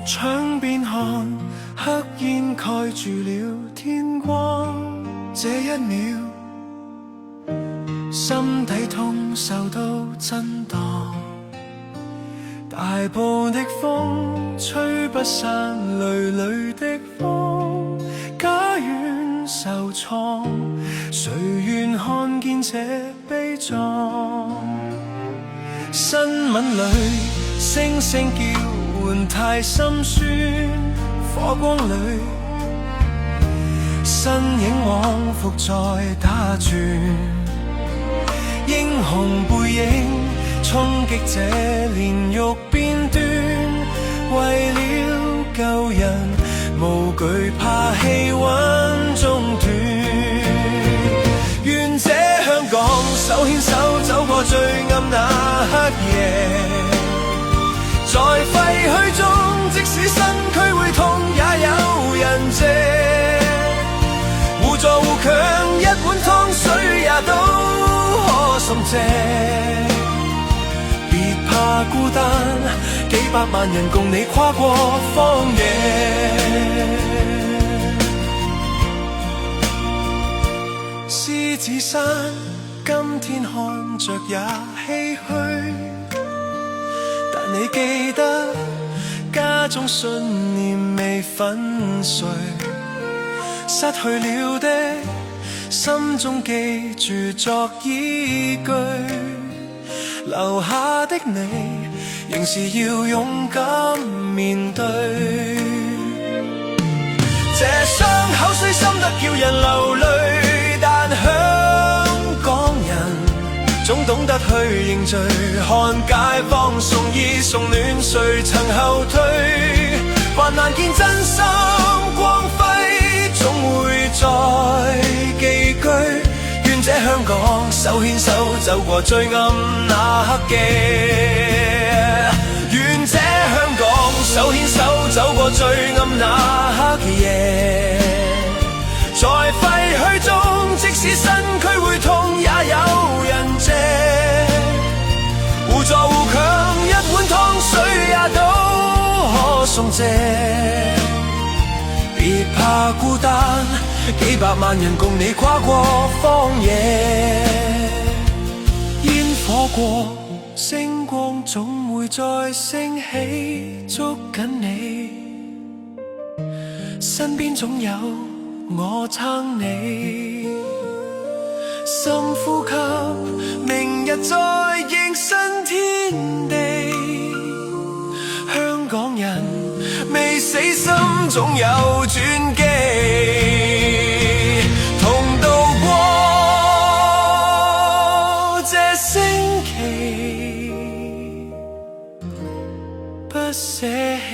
窗邊看，黑煙蓋住了天光。這一秒，心底痛受到震盪。大步的風，吹不散纍纍的風。家園受創，誰願看見這悲壯？新聞裏聲聲叫喚太心酸，火光裏身影往復在打轉，英雄背影衝擊這煉獄邊端，為了救人無懼怕氣溫中斷。願這香港手牽手走過最暗那黑夜，在廢墟中即使身軀會痛也有人借，互助互強一碗湯水也都可送借。別怕孤單，幾百萬人共你跨過荒野。獅子山今天看着也唏噓，但你記得家中信念未粉碎，失去了的心中記住作依據，留下的你仍是要勇敢面對。這傷口雖深得叫人流淚，但香港人總懂得去認罪，看街坊送醫送暖，誰曾後退？還難見真心光輝，總會再寄居。願這香港手牽手走過最暗那黑夜，願這香港手牽手走過最暗那黑夜。在廢墟中，即使身軀會痛，也有人借，互助互強，一碗湯水也都可送借。別怕孤單，幾百萬人共你跨過荒野。煙火過，星光總會再升起，捉緊你，身邊總有我撐你。深呼吸，明日再迎新天地。香港人未死心，總有轉機，同渡過這星期，不捨棄。